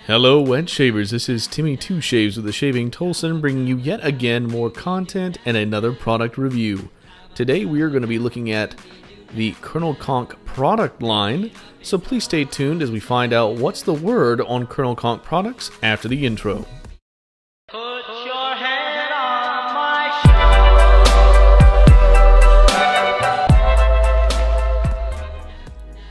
Hello wet shavers, this is Timmy Two Shaves with the Shaving Tolson bringing you yet again more content and another product review. Today we are going to be looking at the Col Conk product line, so please stay tuned as we find out what's the word on Col Conk products after the intro.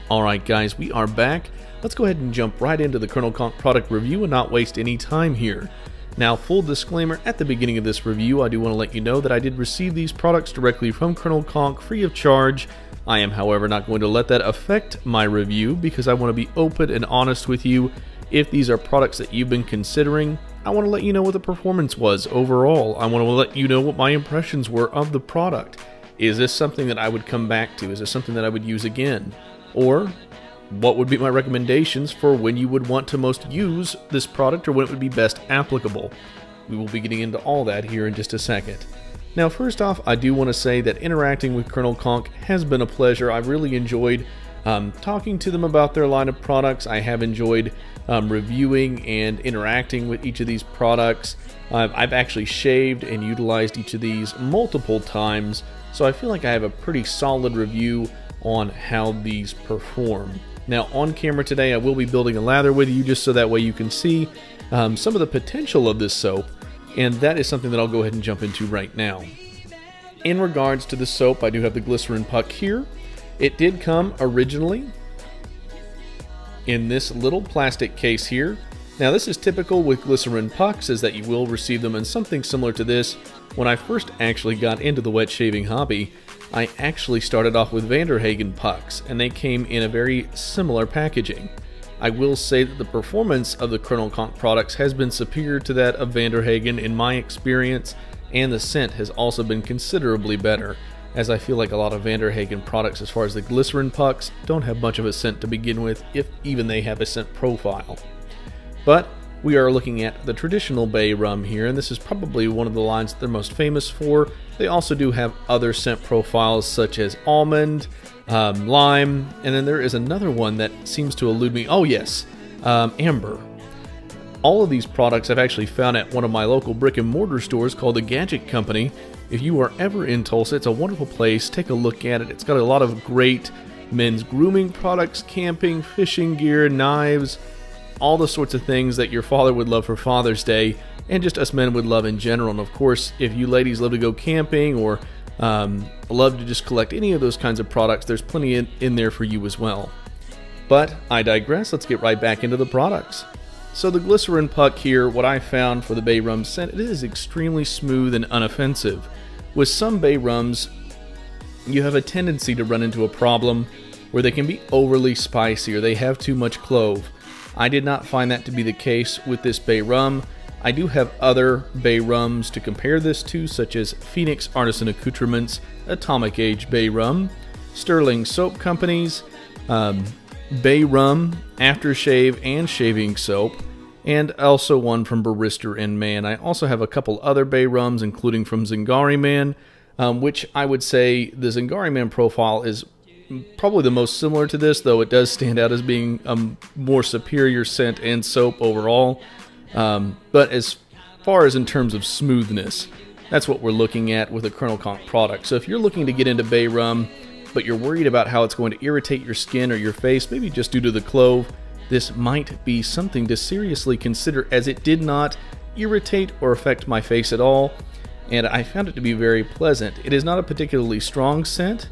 Alright guys, we are back. Let's go ahead and jump right into the Col Conk product review and not waste any time here. Now, full disclaimer, at the beginning of this review, I do want to let you know that I did receive these products directly from Col Conk free of charge. I am, however, not going to let that affect my review because I want to be open and honest with you. If these are products that you've been considering, I want to let you know what the performance was overall. I want to let you know what my impressions were of the product. Is this something that I would come back to? Is this something that I would use again? Or what would be my recommendations for when you would want to most use this product or when it would be best applicable? We will be getting into all that here in just a second. Now, first off, I do want to say that interacting with Col Conk has been a pleasure. I've really enjoyed talking to them about their line of products. I have enjoyed reviewing and interacting with each of these products. I've actually shaved and utilized each of these multiple times, so I feel like I have a pretty solid review on how these perform. Now, on camera today, I will be building a lather with you just so that way you can see some of the potential of this soap, and that is something that I'll go ahead and jump into right now. In regards to the soap, I do have the glycerin puck here. It did come originally in this little plastic case here. Now, this is typical with glycerin pucks, is that you will receive them in something similar to this. When I first actually got into the wet shaving hobby, I actually started off with Vanderhagen pucks, and they came in a very similar packaging. I will say that the performance of the Col Conk products has been superior to that of Vanderhagen in my experience, and the scent has also been considerably better, as I feel like a lot of Vanderhagen products as far as the glycerin pucks don't have much of a scent to begin with, if even they have a scent profile. But we are looking at the traditional bay rum here, and this is probably one of the lines that they're most famous for. They also do have other scent profiles such as almond, lime, and then there is another one that seems to elude me. Oh yes, amber. All of these products I've actually found at one of my local brick and mortar stores called the Gadget Company. If you are ever in Tulsa, it's a wonderful place. Take a look at it. It's got a lot of great men's grooming products, camping, fishing gear, knives, all the sorts of things that your father would love for Father's Day, and just us men would love in general. And of course, if you ladies love to go camping or love to just collect any of those kinds of products, there's plenty in there for you as well. But I digress, let's get right back into the products. So the glycerin puck here, what I found for the bay rum scent, it is extremely smooth and unoffensive. With some bay rums, you have a tendency to run into a problem where they can be overly spicy or they have too much clove. I did not find that to be the case with this bay rum. I do have other bay rums to compare this to, such as Phoenix Artisan Accoutrements Atomic Age Bay Rum, Sterling Soap Company's Bay Rum, Aftershave, and Shaving Soap, and also one from Barrister and Man. I also have a couple other bay rums, including from Zingari Man, which I would say the Zingari Man profile is probably the most similar to this, though it does stand out as being a more superior scent and soap overall. But as far as in terms of smoothness, that's what we're looking at with a Col Conk product. So if you're looking to get into bay rum, but you're worried about how it's going to irritate your skin or your face, maybe just due to the clove, this might be something to seriously consider, as it did not irritate or affect my face at all, and I found it to be very pleasant. It is not a particularly strong scent.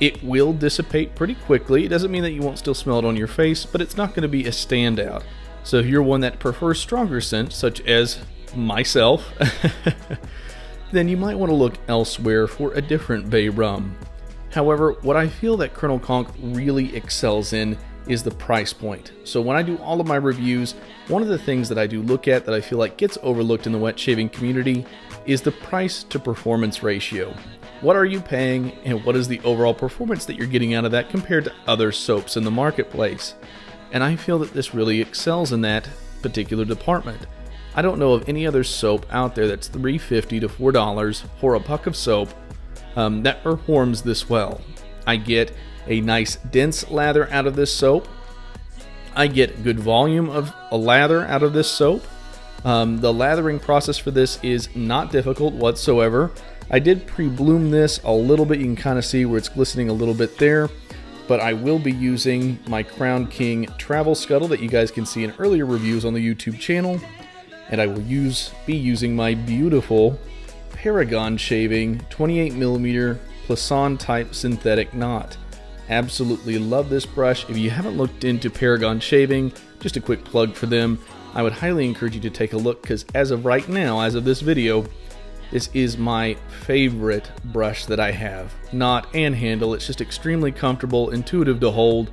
It will dissipate pretty quickly. It doesn't mean that you won't still smell it on your face, but it's not going to be a standout. So if you're one that prefers stronger scents, such as myself, then you might want to look elsewhere for a different bay rum. However, what I feel that Col Conk really excels in is the price point. So when I do all of my reviews, one of the things that I do look at that I feel like gets overlooked in the wet shaving community is the price to performance ratio. What are you paying, and what is the overall performance that you're getting out of that compared to other soaps in the marketplace? And I feel that this really excels in that particular department. I don't know of any other soap out there that's $3.50 to $4 for a puck of soap that performs this well. I get a nice dense lather out of this soap. I get good volume of a lather out of this soap. The lathering process for this is not difficult whatsoever. I did pre-bloom this a little bit. You can kind of see where it's glistening a little bit there. But I will be using my Crown King travel scuttle that you guys can see in earlier reviews on the YouTube channel. And I will be using my beautiful Paragon shaving 28mm Plisson type synthetic knot. Absolutely love this brush. If you haven't looked into Paragon shaving, just a quick plug for them, I would highly encourage you to take a look, because as of right now, as of this video, this is my favorite brush that I have. Knot and handle, it's just extremely comfortable, intuitive to hold,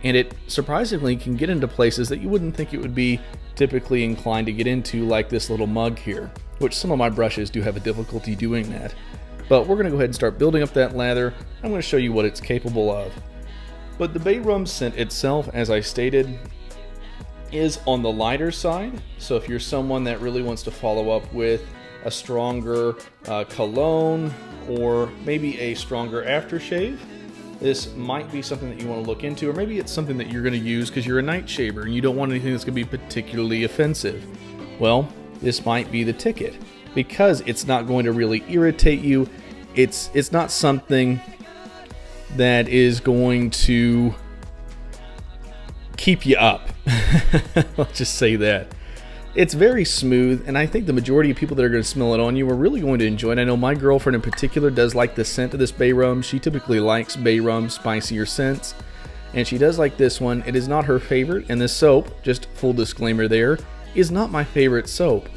and it surprisingly can get into places that you wouldn't think it would be typically inclined to get into, like this little mug here, which some of my brushes do have a difficulty doing that. But we're going to go ahead and start building up that lather. I'm going to show you what it's capable of. But the bay rum scent itself, as I stated, is on the lighter side. So if you're someone that really wants to follow up with a stronger cologne or maybe a stronger aftershave, this might be something that you want to look into, or maybe it's something that you're going to use because you're a night shaver and you don't want anything that's going to be particularly offensive. Well, this might be the ticket, because it's not going to really irritate you. It's not something that is going to keep you up. Let's just say that. It's very smooth, and I think the majority of people that are going to smell it on you are really going to enjoy it. I know my girlfriend in particular does like the scent of this bay rum. She typically likes bay rum spicier scents, and she does like this one. It is not her favorite, and this soap, just full disclaimer there, is not my favorite soap.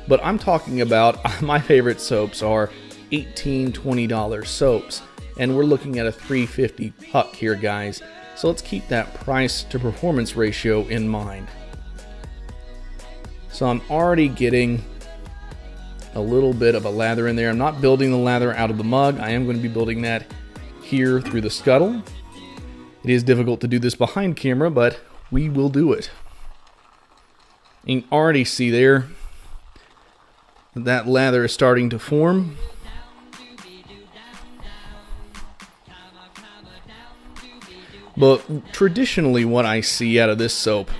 But I'm talking about my favorite soaps are $18, $20 soaps, and we're looking at a $3.50 puck here, guys. So let's keep that price to performance ratio in mind. So I'm already getting a little bit of a lather in there. I'm not building the lather out of the mug. I am going to be building that here through the scuttle. It is difficult to do this behind camera, but we will do it. You can already see there that lather is starting to form. But traditionally what I see out of this soap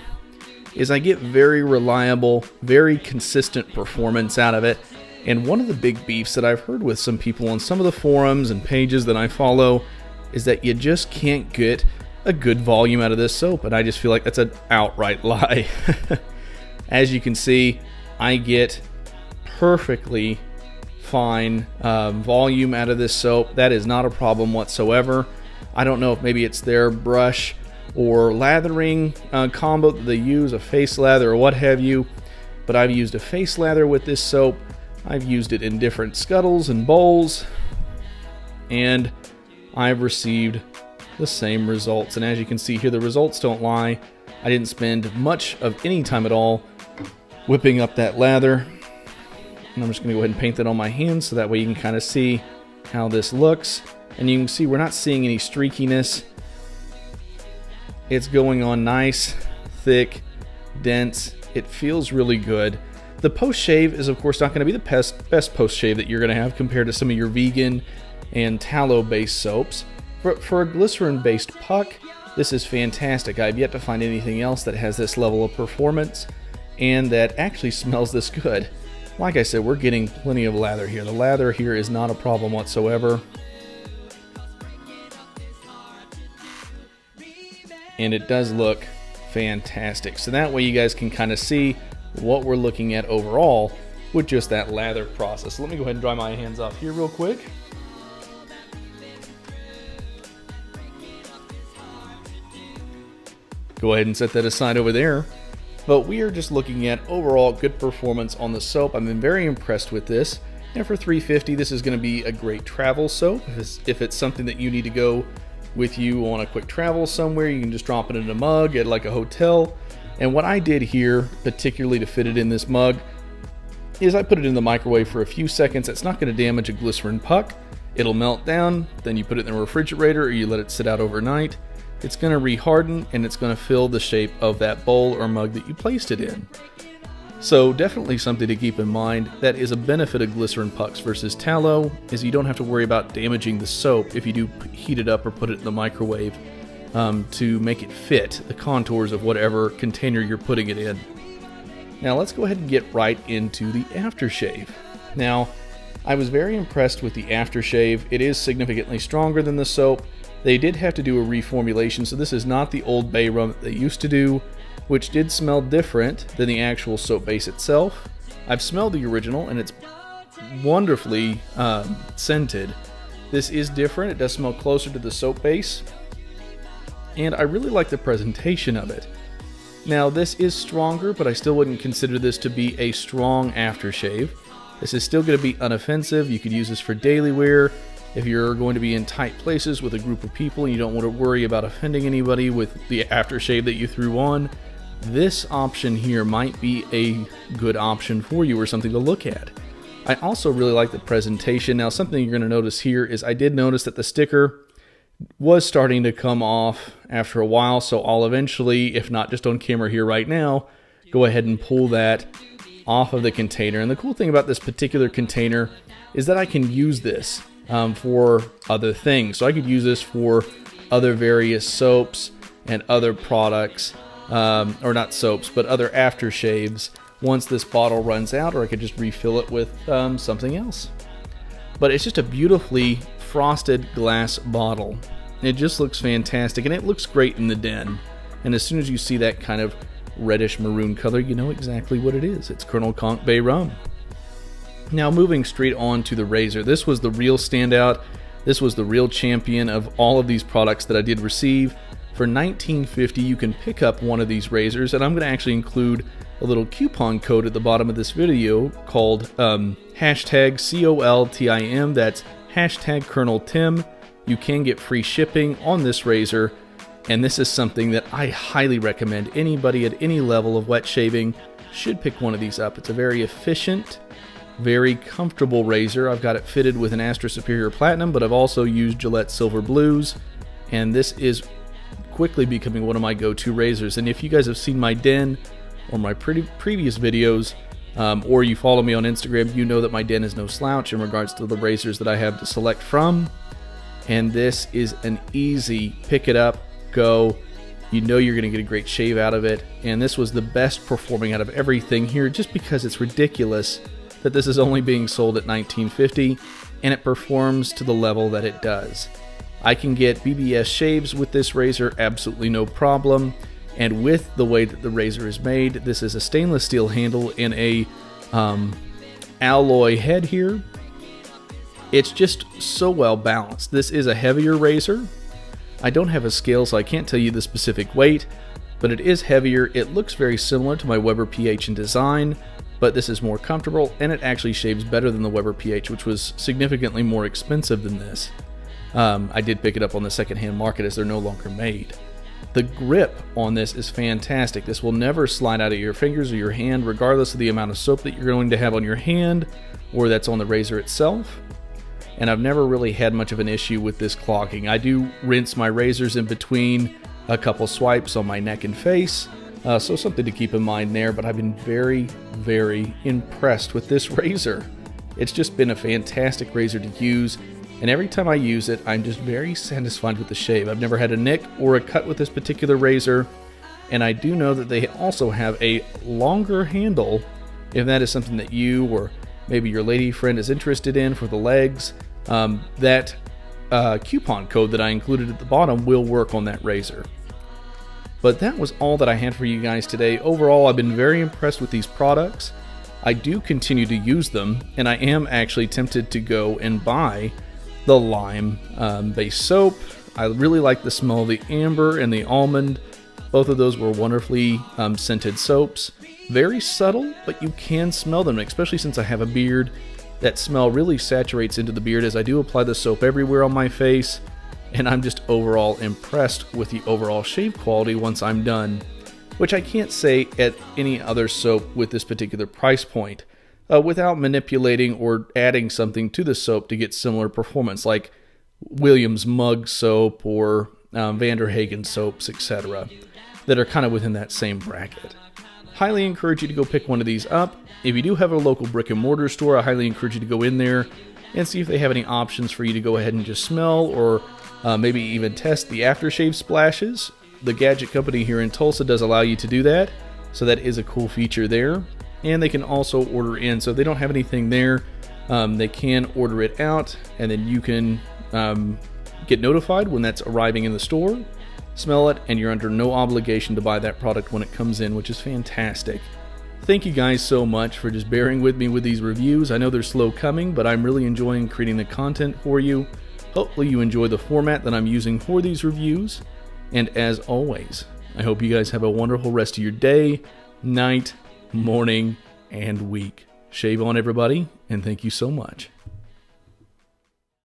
is I get very reliable, very consistent performance out of it. And one of the big beefs that I've heard with some people on some of the forums and pages that I follow is that you just can't get a good volume out of this soap. And I just feel like that's an outright lie. As you can see, I get perfectly fine volume out of this soap. That is not a problem whatsoever. I don't know if maybe it's their brush or lathering combo that they use, a face lather or what have you, but I've used a face lather with this soap. I've used it in different scuttles and bowls, and I've received the same results. And as you can see here, the results don't lie. I didn't spend much of any time at all whipping up that lather, and I'm just going to go ahead and paint that on my hands so that way you can kind of see how this looks. And you can see we're not seeing any streakiness. It's going on nice, thick, dense. It feels really good. The post-shave is of course not going to be the best post-shave that you're going to have compared to some of your vegan and tallow-based soaps. For a glycerin-based puck, this is fantastic. I've yet to find anything else that has this level of performance and that actually smells this good. Like I said, we're getting plenty of lather here. The lather here is not a problem whatsoever. And it does look fantastic. So that way you guys can kind of see what we're looking at overall with just that lather process. So let me go ahead and dry my hands off here real quick. Go ahead and set that aside over there. But we are just looking at overall good performance on the soap. I've been very impressed with this. And for $3.50, this is going to be a great travel soap. If it's something that you need to go with you on a quick travel somewhere, you can just drop it in a mug at like a hotel. And what I did here, particularly to fit it in this mug, is I put it in the microwave for a few seconds. It's not going to damage a glycerin puck. It'll melt down, then you put it in the refrigerator or you let it sit out overnight. It's going to reharden and it's going to fill the shape of that bowl or mug that you placed it in. So definitely something to keep in mind. That is a benefit of glycerin pucks versus tallow, is you don't have to worry about damaging the soap if you do heat it up or put it in the microwave. to make it fit the contours of whatever container you're putting it in. Now let's go ahead and get right into the aftershave. Now, I was very impressed with the aftershave. It is significantly stronger than the soap. They did have to do a reformulation, so this is not the old bay rum that they used to do, which did smell different than the actual soap base itself. I've smelled the original, and it's wonderfully scented. This is different. It does smell closer to the soap base, and I really like the presentation of it. Now, this is stronger, but I still wouldn't consider this to be a strong aftershave. This is still going to be unoffensive. You could use this for daily wear. If you're going to be in tight places with a group of people and you don't want to worry about offending anybody with the aftershave that you threw on, this option here might be a good option for you or something to look at. I also really like the presentation. Now, something you're going to notice here is I did notice that the sticker was starting to come off after a while, so I'll eventually, if not just on camera here right now, go ahead and pull that off of the container. And the cool thing about this particular container is that I can use this for other things. So I could use this for other various soaps and other products, or not soaps, but other aftershaves once this bottle runs out, or I could just refill it with something else. But it's just a beautifully frosted glass bottle. It just looks fantastic, and it looks great in the den. And as soon as you see that kind of reddish maroon color, you know exactly what it is. It's Col Conk Bay Rum. Now, moving straight on to the razor. This was the real standout. This was the real champion of all of these products that I did receive. For $19.50, you can pick up one of these razors, and I'm going to actually include a little coupon code at the bottom of this video called hashtag COLTIM. That's hashtag Colonel Tim. You can get free shipping on this razor, and this is something that I highly recommend. Anybody at any level of wet shaving should pick one of these up. It's a very efficient, very comfortable razor. I've got it fitted with an Astra Superior Platinum, but I've also used Gillette Silver Blues, and this is quickly becoming one of my go-to razors. And if you guys have seen my den or my previous videos, or you follow me on Instagram, you know that my den is no slouch in regards to the razors that I have to select from. And this is an easy pick it up, go. You know you're going to get a great shave out of it. And this was the best performing out of everything here, just because it's ridiculous that this is only being sold at $19.50, and it performs to the level that it does. I can get BBS shaves with this razor absolutely no problem. And with the way that the razor is made, this is a stainless steel handle and a alloy head here. It's just so well balanced. This is a heavier razor. I don't have a scale, so I can't tell you the specific weight, but it is heavier. It looks very similar to my Weber PH in design, but this is more comfortable, and it actually shaves better than the Weber PH, which was significantly more expensive than this. I did pick it up on the secondhand market as they're no longer made. The grip on this is fantastic. This will never slide out of your fingers or your hand, regardless of the amount of soap that you're going to have on your hand or that's on the razor itself. And I've never really had much of an issue with this clogging. I do rinse my razors in between a couple swipes on my neck and face, so something to keep in mind there, but I've been very, very impressed with this razor. It's just been a fantastic razor to use, and every time I use it, I'm just very satisfied with the shave. I've never had a nick or a cut with this particular razor, and I do know that they also have a longer handle if that is something that you or maybe your lady friend is interested in for the legs. That coupon code that I included at the bottom will work on that razor. But that was all that I had for you guys today. Overall, I've been very impressed with these products. I do continue to use them, and I am actually tempted to go and buy the lime based soap. I really like the smell of the amber and the almond. Both of those were wonderfully scented soaps. Very subtle, but you can smell them, especially since I have a beard. That smell really saturates into the beard as I do apply the soap everywhere on my face, and I'm just overall impressed with the overall shave quality once I'm done, which I can't say at any other soap with this particular price point without manipulating or adding something to the soap to get similar performance, like Williams Mug soap or Vanderhagen soaps, etc., that are kind of within that same bracket. Highly encourage you to go pick one of these up. If you do have a local brick and mortar store, I highly encourage you to go in there and see if they have any options for you to go ahead and just smell or maybe even test the aftershave splashes. The gadget company here in Tulsa does allow you to do that, so that is a cool feature there. And they can also order in, so if they don't have anything there, they can order it out, and then you can get notified when that's arriving in the store, smell it, and you're under no obligation to buy that product when it comes in, which is fantastic. Thank you guys so much for just bearing with me with these reviews. I know they're slow coming, but I'm really enjoying creating the content for you. Hopefully you enjoy the format that I'm using for these reviews. And as always, I hope you guys have a wonderful rest of your day, night, morning, and week. Shave on, everybody, and thank you so much.